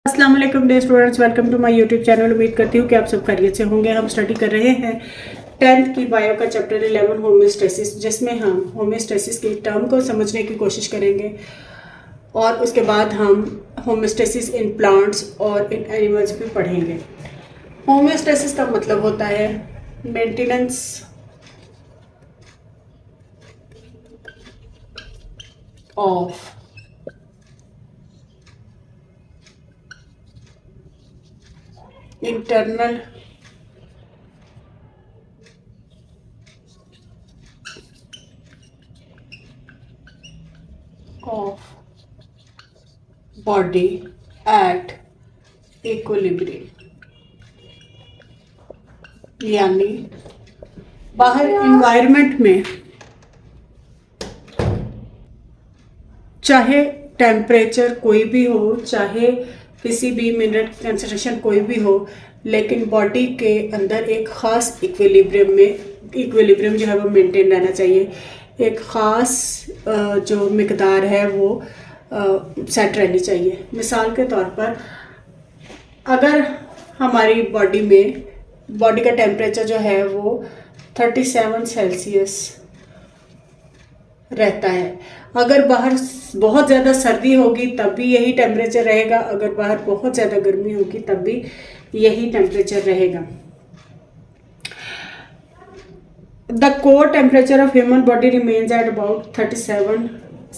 अस्सलाम वालेकुम dear students, welcome to my YouTube channel. उम्मीद करती हूँ कि आप सब खैरियत से होंगे। हम स्टडी कर रहे हैं 10th की बायो का चैप्टर 11 होम्योस्टेसिस, जिसमें हम होम्योस्टेसिस की टर्म को समझने की कोशिश करेंगे और उसके बाद हम होम्योस्टेसिस इन प्लांट्स और इन एनिमल्स भी पढ़ेंगे। होम्योस्टेसिस का मतलब होता है maintenance of internal of body at equilibrium, यानी बाहर इन्वायरमेंट में चाहे टेम्परेचर कोई भी हो, चाहे किसी भी मिनरल कंसंट्रेशन कोई भी हो, लेकिन बॉडी के अंदर एक ख़ास इक्विलिब्रियम जो है वो मेंटेन रहना चाहिए। एक ख़ास जो मिकदार है वो सेट रहनी चाहिए। मिसाल के तौर पर अगर हमारी बॉडी का टेम्परेचर जो है वो 37 सेल्सियस रहता है, अगर बाहर बहुत ज़्यादा सर्दी होगी तब भी यही टेम्परेचर रहेगा, अगर बाहर बहुत ज़्यादा गर्मी होगी तब भी यही टेम्परेचर रहेगा। The core temperature of human body remains at about 37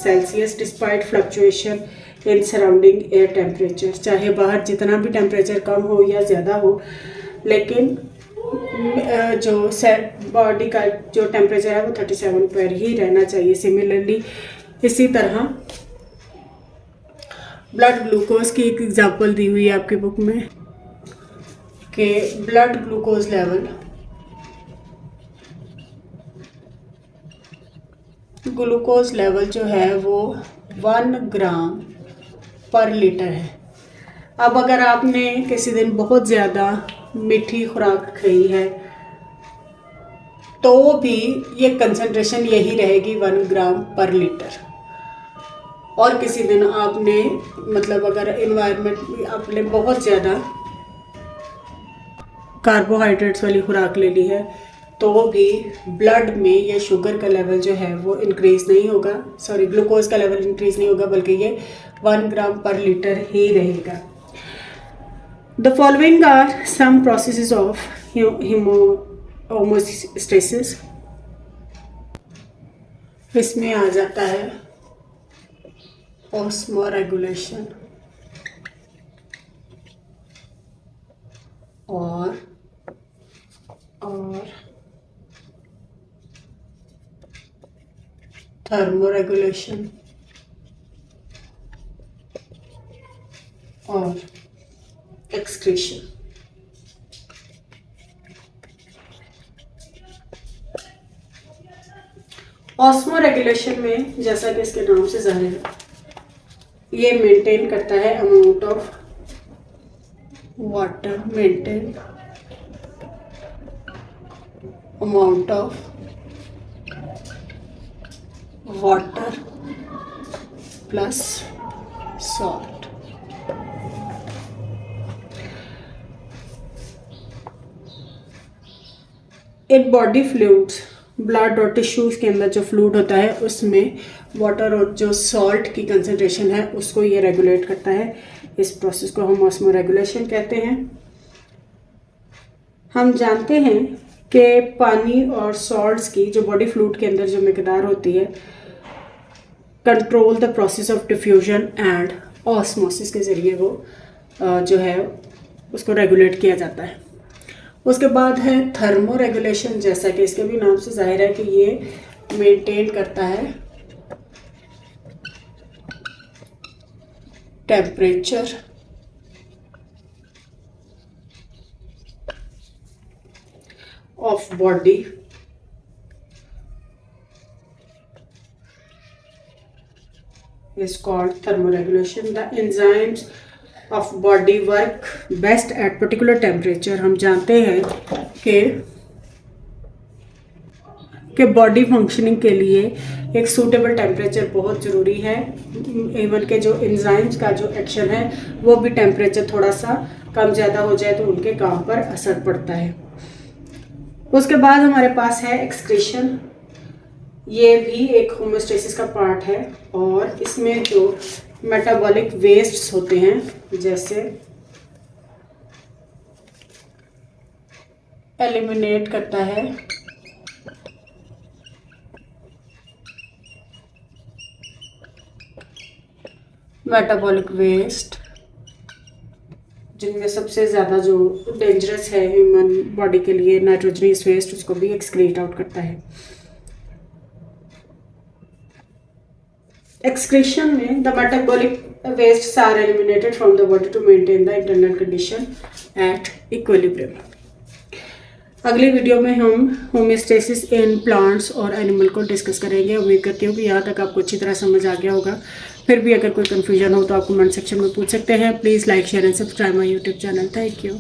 Celsius despite fluctuation in surrounding air temperature. चाहे बाहर जितना भी टेम्परेचर कम हो या ज़्यादा हो, लेकिन जो बॉडी का जो टेम्परेचर है वो 37 पर ही रहना चाहिए। सिमिलरली इसी तरह ब्लड ग्लूकोज की एक एग्जांपल दी हुई है आपकी बुक में कि ब्लड ग्लूकोज लेवल जो है वो 1 ग्राम पर लीटर है। अब अगर आपने किसी दिन बहुत ज़्यादा मीठी खुराक खाई है तो भी ये कंसंट्रेशन यही रहेगी 1 ग्राम पर लीटर। और किसी दिन आपने अगर इन्वायरमेंट में आपने बहुत ज़्यादा कार्बोहाइड्रेट्स वाली खुराक ले ली है तो भी ब्लड में ये शुगर का लेवल जो है वो इंक्रीज़ नहीं होगा, ग्लूकोज का लेवल इंक्रीज़ नहीं होगा, बल्कि ये 1 ग्राम पर लीटर ही रहेगा। The following are some processes of homeostasis. इसमें आ जाता है ऑस्मोरेगुलेशन और थर्मोरेगुलेशन और एक्सक्रीशन। ऑस्मोरेगुलेशन में जैसा कि इसके नाम से जाहिर है, ये मेंटेन करता है amount of water, plus salt. In body fluids, blood और टिश्यूज़ के अंदर जो फ्लूइड होता है उसमें वाटर और जो सॉल्ट की कंसंट्रेशन है उसको ये रेगुलेट करता है। इस प्रोसेस को हम ऑस्मोरेगुलेशन कहते हैं। हम जानते हैं कि पानी और सॉल्ट्स की जो बॉडी फ्लूइड के अंदर जो मिकदार होती है, control the process of diffusion and osmosis के ज़रिए वो जो है उसको रेगुलेट किया जाता है। उसके बाद है थर्मोरेगुलेशन, जैसा कि इसके भी नाम से जाहिर है कि ये मेंटेन करता है temperature of body is called thermoregulation. The enzymes of body work best at particular temperature. हम जानते हैं कि कि बॉडी फंक्शनिंग के लिए एक सूटेबल टेम्परेचर बहुत ज़रूरी है। इवन के जो एंजाइम्स का जो एक्शन है वो भी टेम्परेचर थोड़ा सा कम ज़्यादा हो जाए तो उनके काम पर असर पड़ता है। उसके बाद हमारे पास है एक्सक्रीशन। ये भी एक होमोस्टेसिस का पार्ट है और इसमें जो मेटाबॉलिक वेस्ट्स होते हैं जैसे एलिमिनेट करता है। मेटाबॉलिक वेस्ट जिनमें सबसे ज़्यादा जो डेंजरस है ह्यूमन बॉडी के लिए नाइट्रोजनस वेस्ट, उसको भी एक्सक्रीट आउट करता है। एक्सक्रीशन में the metabolic waste are eliminated from the body to maintain the internal condition at equilibrium. अगली वीडियो में हम होमोस्टेसिस इन प्लांट्स और एनिमल को डिस्कस करेंगे। उम्मीद करती हूँ कि यहाँ तक आपको अच्छी तरह समझ आ गया होगा। फिर भी अगर कोई कन्फ्यूजन हो तो आप कमेंट सेक्शन में पूछ सकते हैं। Please like share and subscribe my YouTube channel. Thank you.